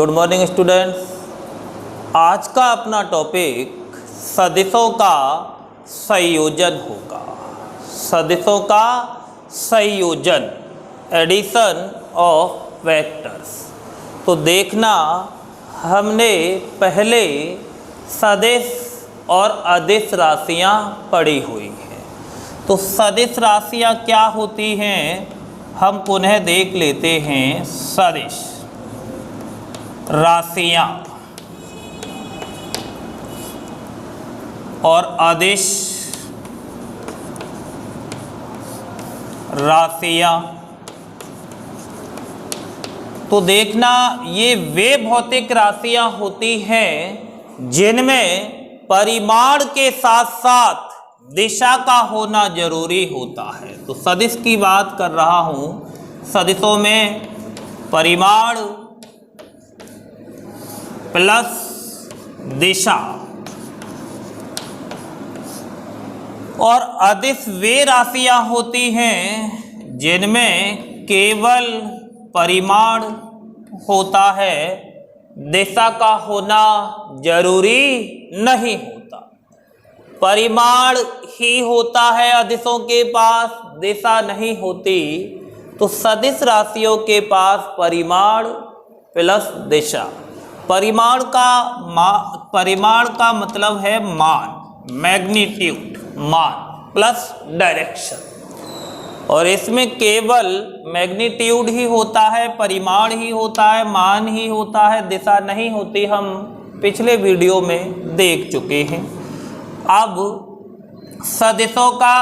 Good morning students. आज का अपना टॉपिक सदिशों का संयोजन होगा। सदिशों का संयोजन, एडिशन ऑफ वेक्टर्स। तो देखना, हमने पहले सदिश और अदिश राशियां पढ़ी हुई हैं। तो सदिश राशियां क्या होती हैं हम पुनः देख लेते हैं। सदिश राशियां और अदिश राशियां, तो देखना ये वे भौतिक राशियां होती हैं जिनमें परिमाण के साथ साथ दिशा का होना जरूरी होता है। तो सदिश की बात कर रहा हूं। सदिशों में परिमाण प्लस दिशा, और अदिश वे राशियां होती हैं जिनमें केवल परिमाण होता है, दिशा का होना जरूरी नहीं होता। परिमाण ही होता है अदिशों के पास, दिशा नहीं होती। तो सदिश राशियों के पास परिमाण प्लस दिशा। परिमाण का मतलब है मान, मैग्नीट्यूड, मान प्लस डायरेक्शन। और इसमें केवल मैग्नीट्यूड ही होता है, परिमाण ही होता है, मान ही होता है, दिशा नहीं होती। हम पिछले वीडियो में देख चुके हैं। अब सदिशों का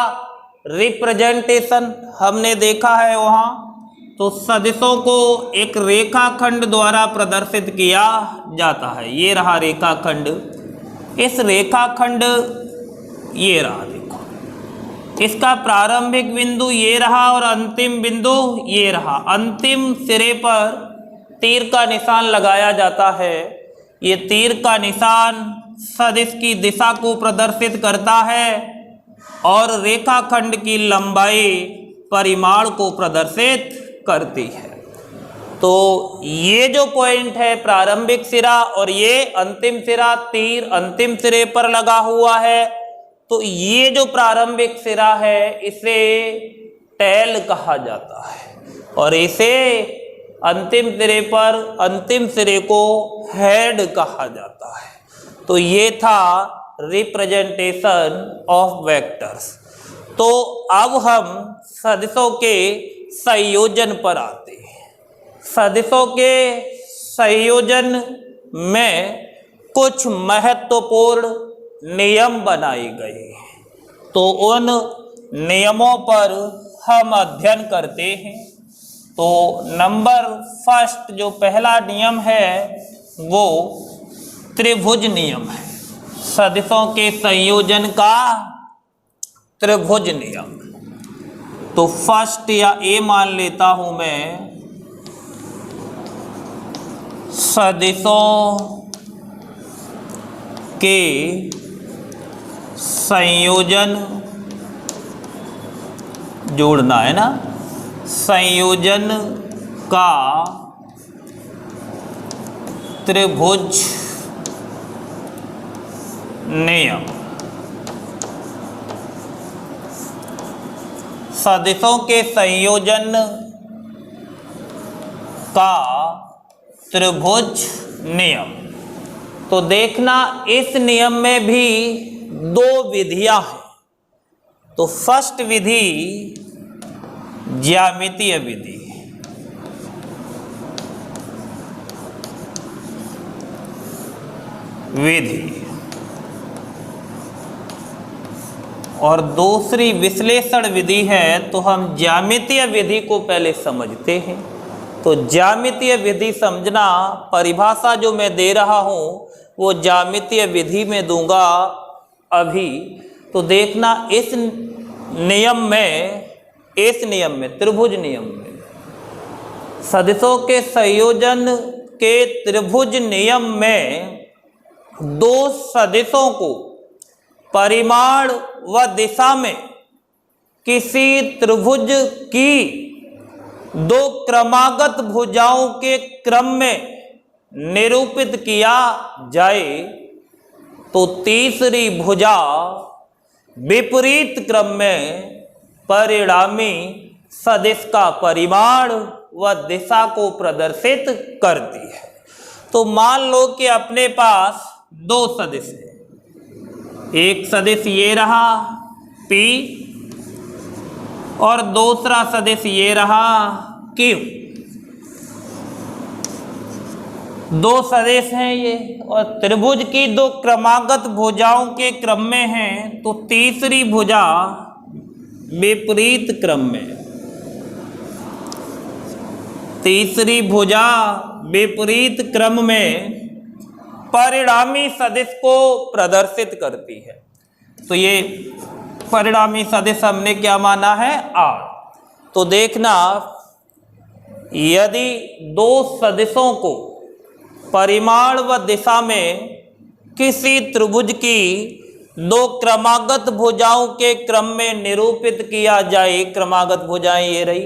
रिप्रेजेंटेशन हमने देखा है वहाँ। तो सदिशों को एक रेखाखंड द्वारा प्रदर्शित किया जाता है। ये रहा रेखाखंड। इस रेखाखंड ये रहा, देखो, इसका प्रारंभिक बिंदु ये रहा और अंतिम बिंदु ये रहा। अंतिम सिरे पर तीर का निशान लगाया जाता है। ये तीर का निशान सदिश की दिशा को प्रदर्शित करता है और रेखाखंड की लंबाई परिमाण को प्रदर्शित करती है। तो ये जो पॉइंट है, प्रारंभिक सिरा और ये अंतिम सिरा, तीर अंतिम सिरे पर लगा हुआ है। तो ये जो प्रारंभिक सिरा है इसे टेल कहा जाता है और इसे अंतिम सिरे पर अंतिम सिरे को हेड कहा जाता है। तो ये था रिप्रेजेंटेशन ऑफ वेक्टर्स। तो अब हम सदिशों के संयोजन पर आते हैं। सदिशों के संयोजन में कुछ महत्वपूर्ण नियम बनाए गए हैं। तो उन नियमों पर हम अध्ययन करते हैं। तो नंबर फर्स्ट जो पहला नियम है वो त्रिभुज नियम है। सदिशों के संयोजन का त्रिभुज नियम। तो फर्स्ट या ए मान लेता हूं मैं, सदिशों के संयोजन, जोड़ना है ना, संयोजन का त्रिभुज नियम। सदिशों के संयोजन का त्रिभुज नियम। तो देखना इस नियम में भी दो विधियां हैं। तो फर्स्ट विधि ज्यामितीय विधि, और दूसरी विश्लेषण विधि है। तो हम ज्यामितीय विधि को पहले समझते हैं। तो ज्यामितीय विधि समझना, परिभाषा जो मैं दे रहा हूं वो ज्यामितीय विधि में दूंगा अभी। तो देखना इस नियम में त्रिभुज नियम में, सदिशों के संयोजन के त्रिभुज नियम में दो सदिशों को परिमाण व दिशा में किसी त्रिभुज की दो क्रमागत भुजाओं के क्रम में निरूपित किया जाए तो तीसरी भुजा विपरीत क्रम में परिणामी सदिश का परिमाण व दिशा को प्रदर्शित करती है। तो मान लो कि अपने पास दो सदिश है, एक सदिश ये रहा P और दूसरा सदिश ये रहा Q। दो सदिश हैं ये और त्रिभुज की दो क्रमागत भुजाओं के क्रम में हैं, तो तीसरी भुजा विपरीत क्रम में, तीसरी भुजा विपरीत क्रम में परिणामी सदिश को प्रदर्शित करती है। तो ये परिणामी सदिश हमने क्या माना है R। तो देखना, यदि दो सदिशों को परिमाण व दिशा में किसी त्रिभुज की दो क्रमागत भुजाओं के क्रम में निरूपित किया जाए, क्रमागत भुजाएं ये रही,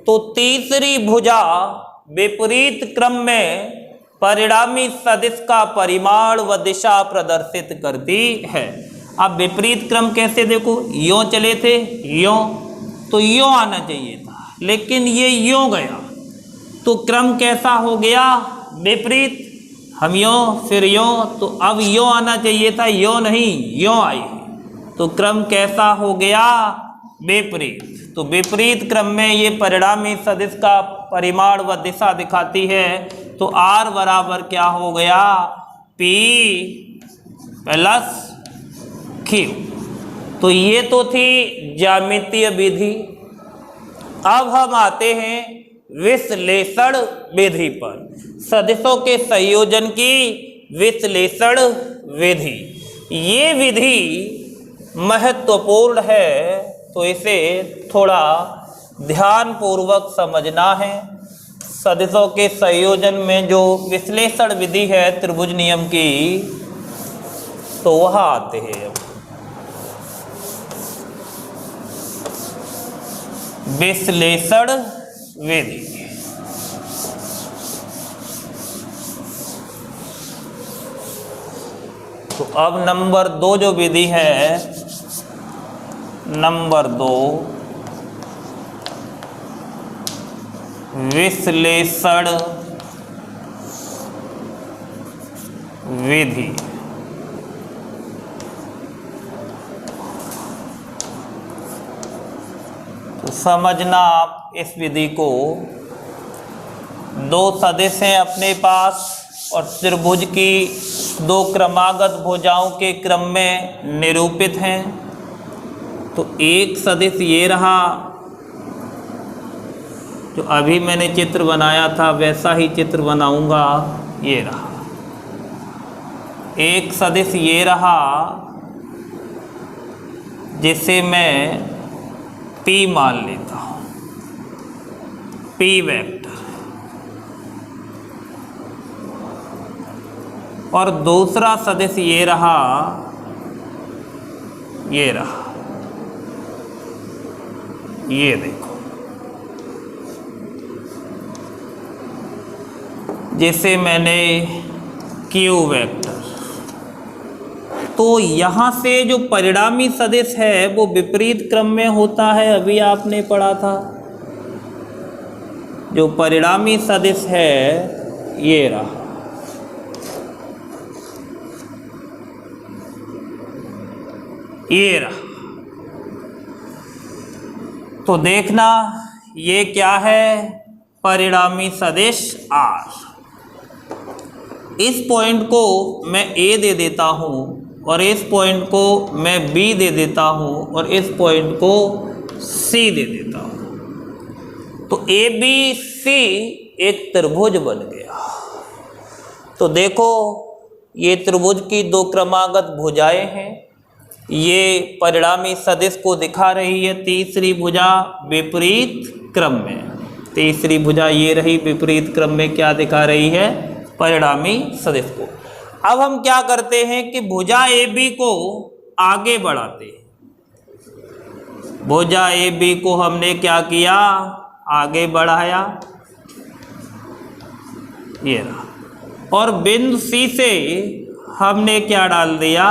तो तीसरी भुजा विपरीत क्रम में परिणामी सदिश का परिमाण व दिशा प्रदर्शित करती है। अब विपरीत क्रम कैसे, देखो यों चले थे यों, तो यों आना चाहिए था, लेकिन ये यों गया, तो क्रम कैसा हो गया विपरीत। हम यों फिर यों, तो अब यों आना चाहिए था, यों नहीं यों आई, तो क्रम कैसा हो गया विपरीत। तो विपरीत क्रम में ये परिणामी सदिश का परिमाण व दिशा दिखाती है। तो R बराबर क्या हो गया P प्लस Q। तो ये तो थी ज्यामितीय विधि। अब हम आते हैं विश्लेषण विधि पर, सदिशों के संयोजन की विश्लेषण विधि। ये विधि महत्वपूर्ण है, तो इसे थोड़ा ध्यानपूर्वक समझना है। सदिशों के संयोजन में जो विश्लेषण विधि है त्रिभुज नियम की, तो वह आते हैं विश्लेषण विधि। तो अब नंबर 2 जो विधि है, नंबर 2 विश्लेषण विधि। तो समझना आप इस विधि को, दो सदिश हैं अपने पास और त्रिभुज की दो क्रमागत भुजाओं के क्रम में निरूपित हैं। तो एक सदिश ये रहा, जो अभी मैंने चित्र बनाया था वैसा ही चित्र बनाऊंगा, ये रहा। एक सदिश ये रहा जिसे मैं P मान लेता हूँ, P वेक्टर। और दूसरा सदिश ये रहा, ये रहा, ये देखो, जिसे मैंने Q वेक्टर। तो यहाँ से जो परिणामी सदिश है वो विपरीत क्रम में होता है, अभी आपने पढ़ा था। जो परिणामी सदिश है ये रहा, ये रहा। तो देखना ये क्या है, परिणामी सदिश R। इस पॉइंट को मैं A दे देता हूँ और इस पॉइंट को मैं B दे देता हूँ और इस पॉइंट को C दे देता हूँ। तो ABC एक त्रिभुज बन गया। तो देखो ये त्रिभुज की दो क्रमागत भुजाएं हैं, ये परिणामी सदिश को दिखा रही है तीसरी भुजा विपरीत क्रम में। तीसरी भुजा ये रही, विपरीत क्रम में क्या दिखा रही है, परिणामी सदिश को। अब हम क्या करते हैं कि भुजा AB को आगे बढ़ाते हैं। भुजा AB को हमने क्या किया, आगे बढ़ाया, ये रहा। और बिंदु सी से हमने क्या डाल दिया,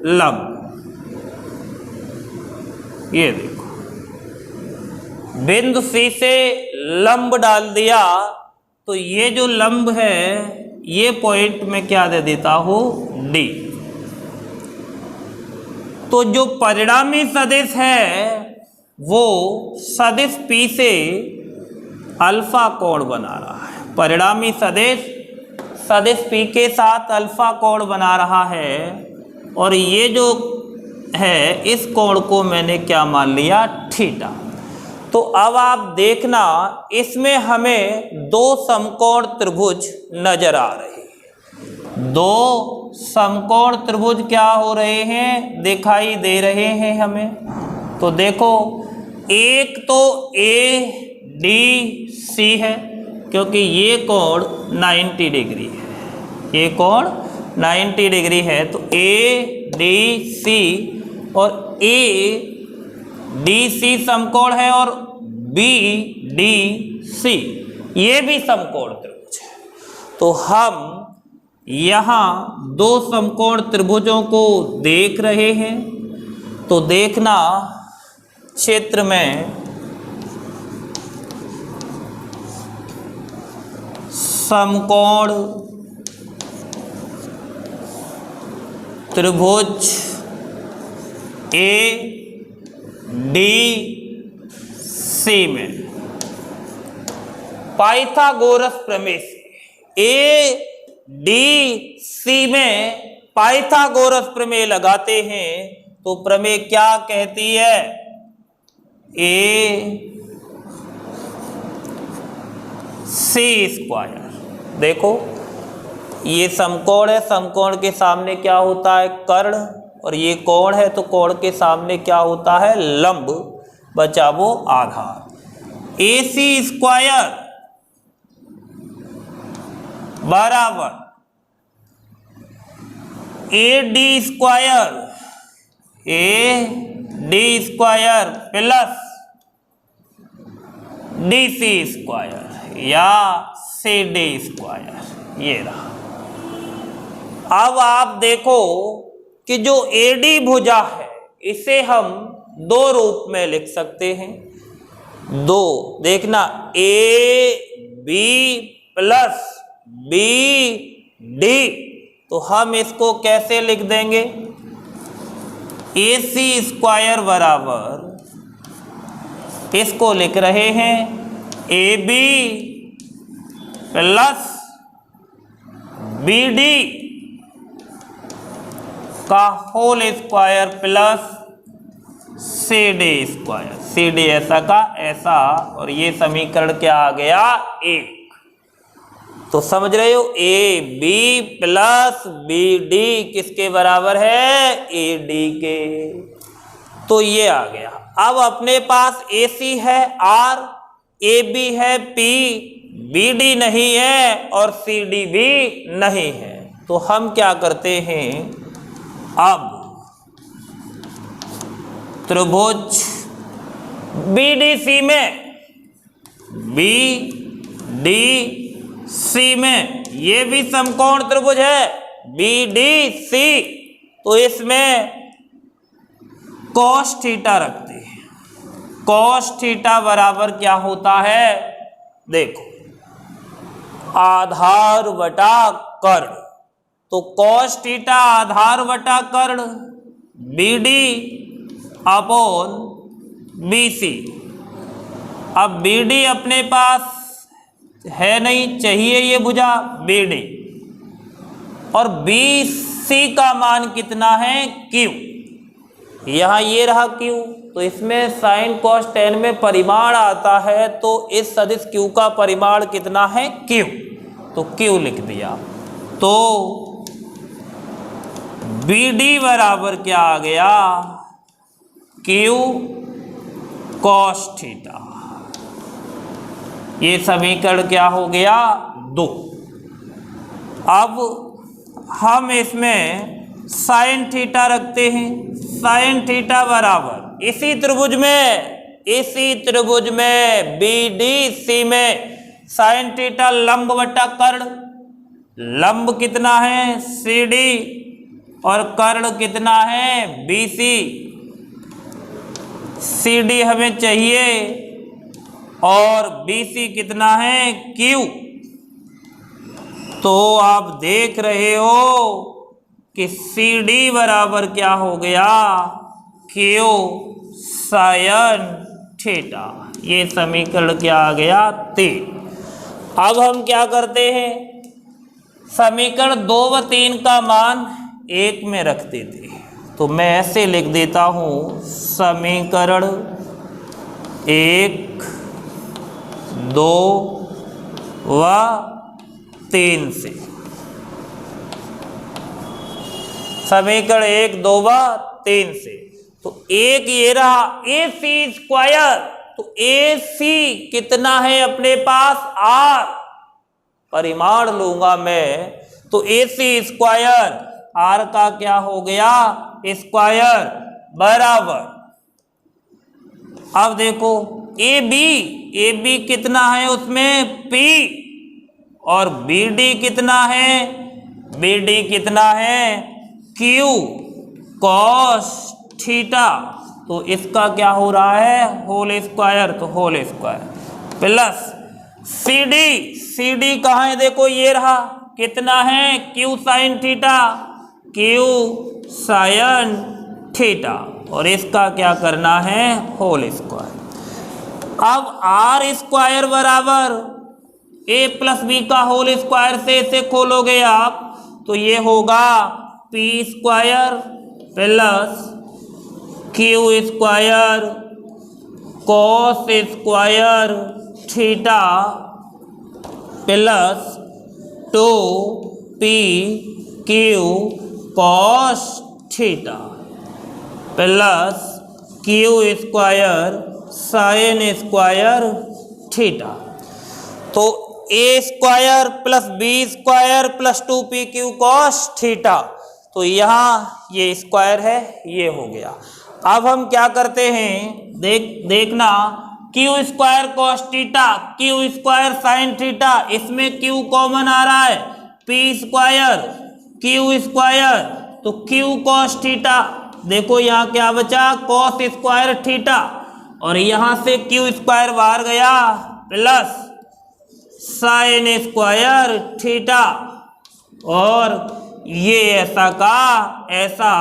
लंब। ये देखो, बिंदु सी से लंब डाल दिया, तो ये जो लंब है ये पॉइंट में क्या दे देता हूं, डी। तो जो परिणामी सदिश है वो सदिश P से अल्फा कोण बना रहा है। परिणामी सदिश सदिश P के साथ अल्फा कोण बना रहा है, और ये जो है इस कोण को मैंने क्या मान लिया, थीटा। तो अब आप देखना, इसमें हमें दो समकोण त्रिभुज नजर आ रहे हैं। दो समकोण त्रिभुज क्या हो रहे हैं, दिखाई दे रहे हैं हमें। तो देखो, एक तो ADC है, क्योंकि ये कोण 90 डिग्री है, ये कोण 90 डिग्री है। तो ADC और ADC समकोण है, और BDC ये भी समकोण त्रिभुज है। तो हम यहाँ दो समकोण त्रिभुजों को देख रहे हैं। तो देखना, क्षेत्र में समकोण त्रिभुज ADC में पाइथागोरस प्रमेय से, ADC में पाइथागोरस प्रमेय लगाते हैं तो प्रमेय क्या कहती है, AC²। देखो, ये समकोण है, समकोण के सामने क्या होता है, कर्ण, और ये कोण है तो कोण के सामने क्या होता है, लंब, बचा वो आधार। AC² बराबर AD² प्लस DC² या CD², ये रहा। अब आप देखो कि जो AD भुजा है इसे हम दो रूप में लिख सकते हैं। दो, देखना, AB प्लस BD, तो हम इसको कैसे लिख देंगे, AC² बराबर, इसको लिख रहे हैं AB प्लस BD का whole square plus CD²। CD ऐसा का ऐसा, और ये समीकरण क्या आ गया, 1। तो समझ रहे हो, AB प्लस BD किसके बराबर है, AD के। तो ये आ गया। अब अपने पास AC है R, AB है P, BD नहीं है और CD भी नहीं है। तो हम क्या करते हैं, अब त्रिभुज BDC में, BDC में ये भी समकोण त्रिभुज है BDC, तो इसमें cos थीटा रखते हैं। cos थीटा बराबर क्या होता है, देखो, आधार बटा कर्ण। तो cos थीटा आधार बटा कर्ण BD अपॉन BC। अब BD अपने पास है नहीं, चाहिए ये भुजा BD, और BC का मान कितना है, Q। यहाँ ये रहा Q, तो इसमें साइन कॉस टेन में परिमाण आता है, तो इस सदिश Q का परिमाण कितना है, Q। तो Q लिख दिया। तो BD बराबर क्या आ गया, Q cos थीटा। ये समीकरण क्या हो गया, 2। अब हम इसमें साइन थीटा रखते हैं। साइन थीटा बराबर इसी त्रिभुज में BDC में साइन थीटा लंब बटा कर्ण, लंब कितना है CD और कर्ण कितना है BC। CD हमें चाहिए और BC कितना है Q। तो आप देख रहे हो कि CD बराबर क्या हो गया Q sin थीटा। ये समीकरण क्या आ गया 3। अब हम क्या करते हैं, समीकरण 2 व 3 का मान 1 में रख देते हैं। तो मैं ऐसे लिख देता हूं समीकरण 1, 2 व 3 से। समीकरण 1, 2 व 3 से। तो एक ये रहा AC²। तो AC कितना है अपने पास R, परिमाण लूंगा मैं। तो AC² R का क्या हो गया स्क्वायर बराबर। अब देखो AB कितना है उसमें P और BD कितना है, BD कितना है Q cos थीटा। तो इसका क्या हो रहा है होल स्क्वायर। तो होल स्क्वायर प्लस CD कहाँ है, देखो ये रहा कितना है Q sin theta, Q sin theta. और इसका क्या करना है होल स्क्वायर। अब R² बराबर A प्लस B का होल स्क्वायर से इसे खोलोगे आप तो ये होगा P² plus Q² cos² theta plus 2PQ cos theta plus Q² sin² theta. तो A² plus B² plus 2PQ cos theta. तो यहाँ ये स्क्वायर है, ये हो गया। अब हम क्या करते हैं, देखना Q² cos theta, Q² sin theta, इसमें Q कॉमन आ रहा है, P² Q²। तो Q cos थीटा, देखो यहाँ क्या बचा cos² थीटा और यहाँ से Q² बाहर गया प्लस sin² थीटा। और ये ऐसा का ऐसा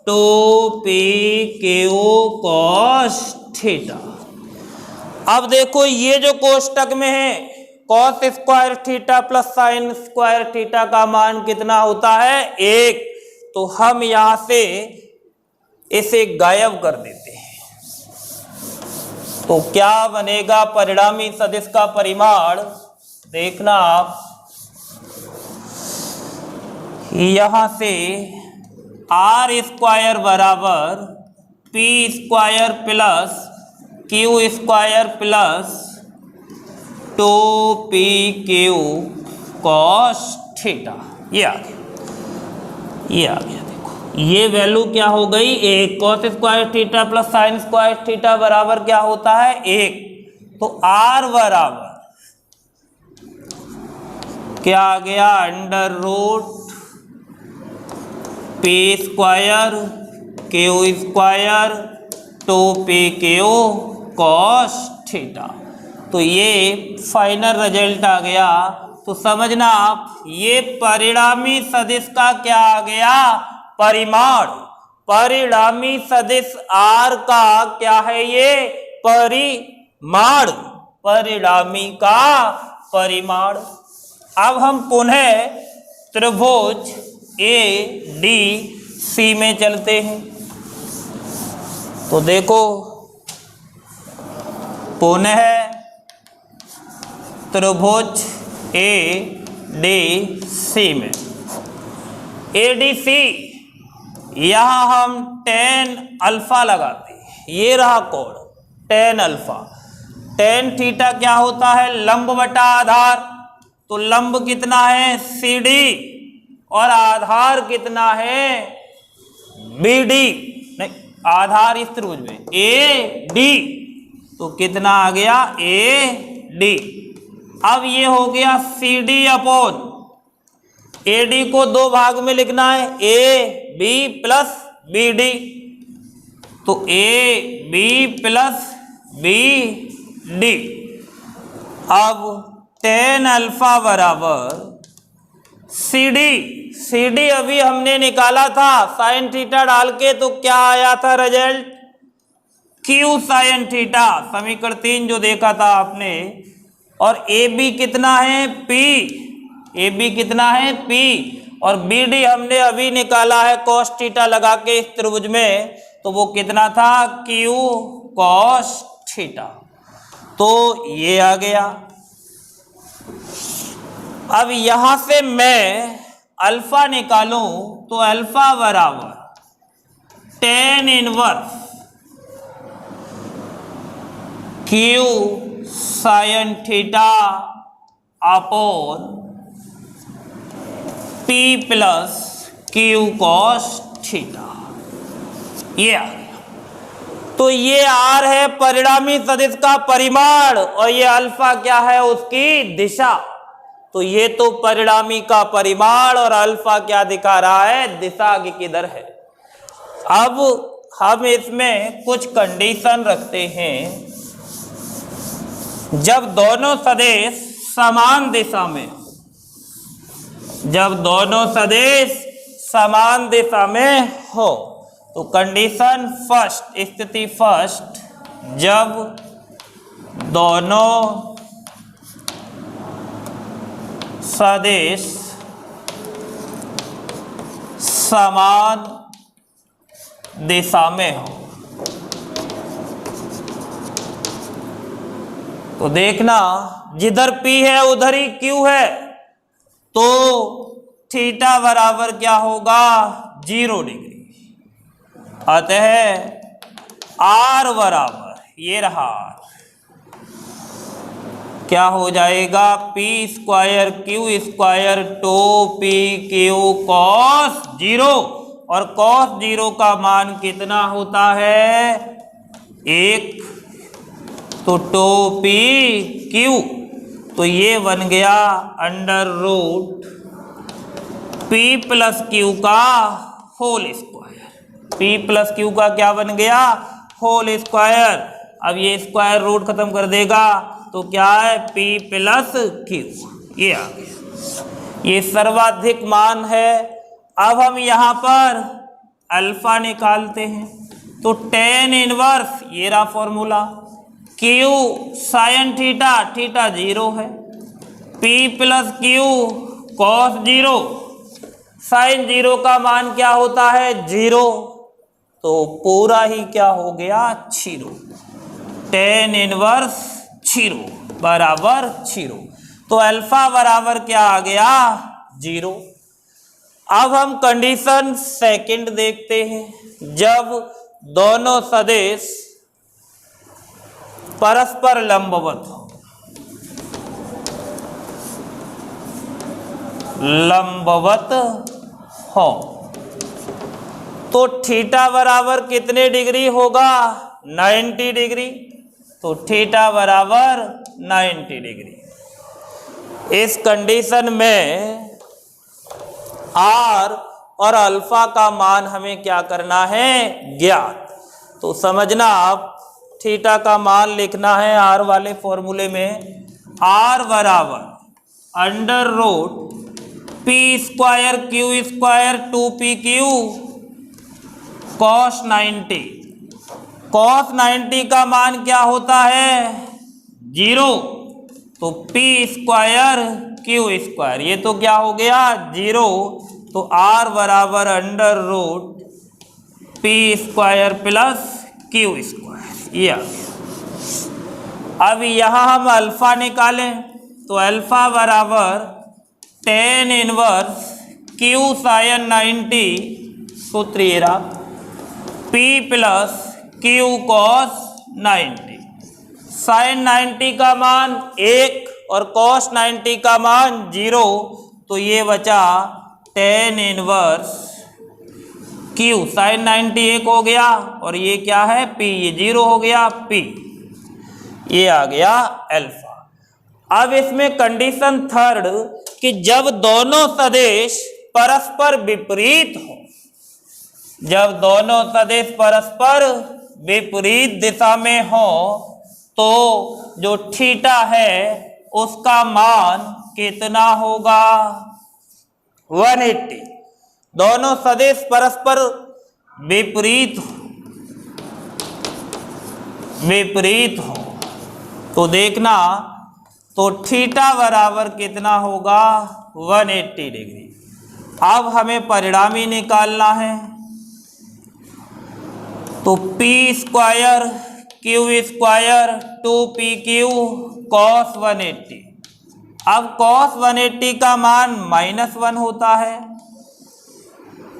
2PQ cos थीटा। अब देखो ये जो कोष्टक में है cos² theta plus sin² theta का मान कितना होता है 1। तो हम यहां से इसे गायब कर देते हैं। तो क्या बनेगा परिणामी सदिश का परिमाण, देखना आप यहां से R² बराबर P² plus Q² plus 2PQ cos theta. ये आ गया, देखो ये वैल्यू क्या हो गई 1। cos² theta plus sin² theta बराबर क्या होता है 1। तो R बराबर क्या आ गया √ P² Q² 2PQ cos theta. तो ये फाइनल रिजल्ट आ गया। तो समझना आप ये परिणामी सदिश का क्या आ गया परिमाण। परिणामी सदिश R का क्या है ये परिमाण, परिणामी का परिमाण। अब हम पुनः त्रिभुज ADC में चलते हैं। तो देखो पुनः त्रिभुज ADC में, ADC यहां हम tan अल्फा लगाते हैं। ये रहा कोण tan अल्फा। tan थीटा क्या होता है लंब बटा आधार। तो लंब कितना है CD और आधार कितना है BD, नहीं आधार इस त्रिभुज में AD। तो कितना आ गया AD। अब ये हो गया CD अपॉन AD को दो भाग में लिखना है, AB प्लस BD। तो AB प्लस BD। अब tan अल्फा बराबर CD अभी हमने निकाला था साइन थीटा डाल के, तो क्या आया था रिजल्ट? Q साइन थीटा, समीकरण 3 जो देखा था आपने। और AB कितना है? P। AB कितना है? P। और BD हमने अभी निकाला है cos थीटा लगा के इस त्रिभुज में, तो वो कितना था? Q cos theta. तो ये आ गया। अब यहां से मैं अल्फा निकालूं तो अल्फा बराबर tan inverse Q sine theta upon P plus Q cos theta, ये आ गया। तो ये R है परिणामी सदिश का परिमाण, और ये अल्फा क्या है? उसकी दिशा। तो ये तो परिणामी का परिमाण और अल्फा क्या दिखा रहा है? दिशा आगे किधर है। अब हम इसमें कुछ कंडीशन रखते हैं। जब दोनों सदिश समान दिशा में, जब दोनों सदिश समान दिशा में हो, तो कंडीशन फर्स्ट, स्थिति फर्स्ट, जब दोनों सदिश समान दिशा में हो, तो देखना जिधर P है उधर ही Q है, तो थीटा बराबर क्या होगा? 0 डिग्री। अतः R बराबर ये रहा, क्या हो जाएगा? P square Q square 2PQ cos 0। और cos 0 का मान कितना होता है? 1। तो 2PQ, तो ये बन गया under root P plus Q का whole square. P plus Q का क्या बन गया? Whole square. अब ये स्क्वायर रूट खत्म कर देगा, तो क्या है? P प्लस Q, ये आ गया। ये सर्वाधिक मान है। अब हम यहाँ पर अल्फा निकालते हैं, तो tan इनवर्स, ये रहा formula, Q sine theta, theta 0 है, P plus Q cos 0, sine 0 का मान क्या होता है? 0। तो पूरा ही क्या हो गया? 0। tan इनवर्स 0 बराबर 0। तो अल्फा बराबर क्या आ गया? 0। अब हम कंडीशन सेकंड देखते हैं। जब दोनों सदिश परस्पर लंबवत हो, लंबवत हो, तो थीटा बराबर कितने डिग्री होगा? 90 डिग्री। तो थीटा बराबर 90 डिग्री। इस कंडीशन में R और अल्फा का मान हमें क्या करना है? ज्ञात। तो समझना, आप थीटा का मान लिखना है R वाले फॉर्मूले में। R बराबर under root P square Q square 2PQ cos 90। cos 90 का मान क्या होता है? 0। तो P स्क्वायर Q स्क्वायर, ये तो क्या हो गया? 0। तो R बराबर under root P square plus Q square, ये आ गया। अब यहाँ हम अल्फा निकालें, तो अल्फा बराबर tan इनवर्स Q साइन 90 सूत्र ये रहा, P plus Q cos 90। Sine 90 का मान 1 और cos 90 का मान 0, तो ये बचा tan इनवर्स Q साइन 90 1 हो गया, और ये क्या है? P, ये 0 हो गया P, ये आ गया अल्फा। अब इसमें कंडीशन थर्ड कि जब दोनों सदिश परस्पर विपरीत हो, जब दोनों सदिश परस्पर विपरीत दिशा में हो तो जो थीटा है उसका मान कितना होगा? 180। दोनों सदिश परस्पर विपरीत हो तो देखना, तो थीटा बराबर कितना होगा? 180 डिग्री। अब हमें परिणामी निकालना है, तो P square Q square 2pq cos 180। अब cos 180 का मान -1 होता है,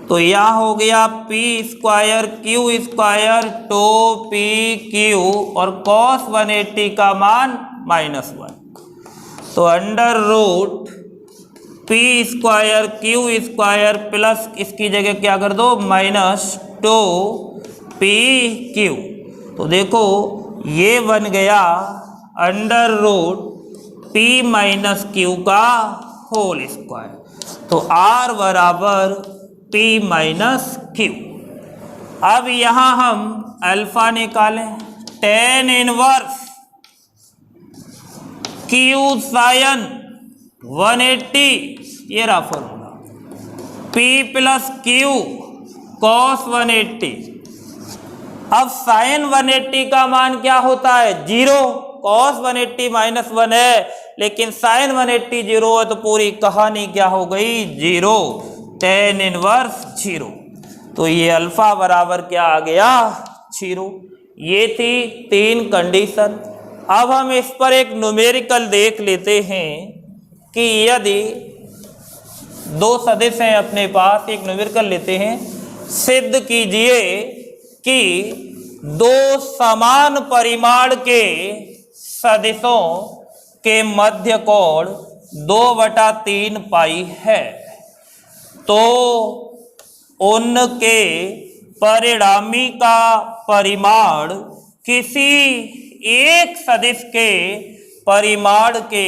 तो यह हो गया P square Q square 2pq और cos 180 का मान -1, तो under root P square Q square plus इसकी जगह क्या कर दो -2pq। तो देखो ये बन गया under root p minus Q का होल स्क्वायर। तो r बराबर p माइनस क्यू। अब यहाँ हम अल्फा निकालें, tan इनवर्स क्यू साइन 180, ये रहा formula, p plus Q cos 180। अब साइन 180 का मान क्या होता है? 0। कॉस 180 -1 है, लेकिन साइन 180 0 है, तो पूरी कहानी क्या हो गई? 0। tan inverse 0। तो ये अल्फा बराबर क्या आ गया? 0। ये थी 3 कंडीशन। अब हम इस पर एक न्यूमेरिकल देख लेते हैं कि यदि दो सदिश हैं अपने पास, एक न्यूमेरिकल लेते हैं, सिद्ध कीजिए कि दो समान परिमाण के सदिशों के मध्य कोण 2/3 पाई है, तो उनके परिणामी का परिमाण किसी एक सदिश के परिमाण के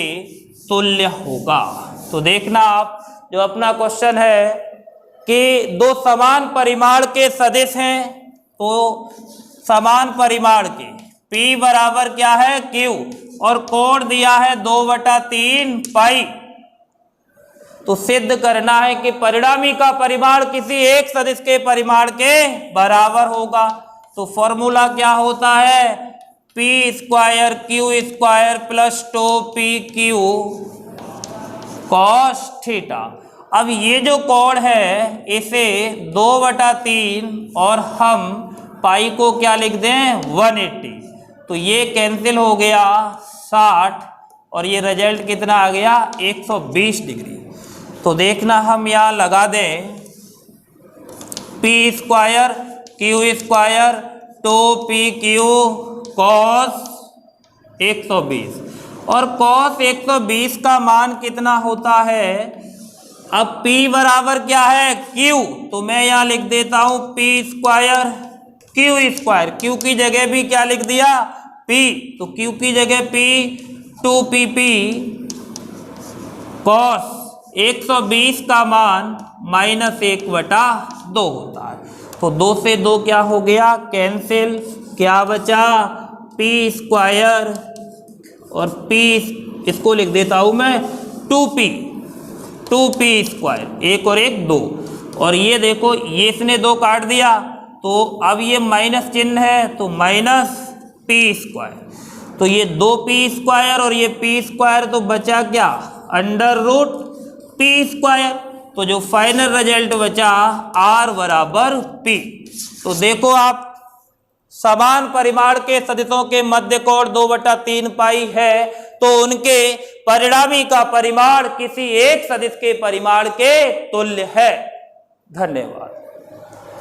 तुल्य होगा। तो देखना आप, जो अपना क्वेश्चन है कि दो समान परिमाण के सदिश हैं, तो समान परिमाण के P बराबर क्या है? Q, और कोण दिया है 2/3 पाई। तो सिद्ध करना है कि परिणामी का परिमाण किसी एक सदिश के परिमाण के बराबर होगा। तो फॉर्मूला क्या होता है? P square Q square plus 2pq cos theta. अब ये जो कोण है इसे 2/3 और हम पाई को क्या लिख दें? 180। तो ये कैंसिल हो गया 60 और ये रिजल्ट कितना आ गया? 120 डिग्री। तो देखना हम यहाँ लगा दें P square Q square 2pq cos 120, और cos 120 का मान कितना होता है? अब P बराबर क्या है? Q, तो मैं यहाँ लिख देता हूँ P square Q square, Q की जगह भी क्या लिख दिया? P, तो Q की जगह P 2pp cos 120 का मान -1/2 होता है। तो 2 से 2 क्या हो गया? कैंसिल। क्या बचा? P स्क्वायर और P, इसको लिख देता हूँ मैं 2p स्क्वायर, 1 और 1 2, और ये देखो ये इसने 2 काट दिया, तो अब ये माइनस चिन्ह है, तो -p स्क्वायर। तो ये 2p स्क्वायर और ये p स्क्वायर, तो बचा क्या? Under root p square. तो जो फाइनल रिजल्ट बचा r बराबर p। तो देखो आप, समान परिमाण के सदिशों के मध्य कोण 2/3 पाई है, तो उनके परिणामी का परिमाण किसी एक सदिश के परिमाण के तुल्य है। धन्यवाद।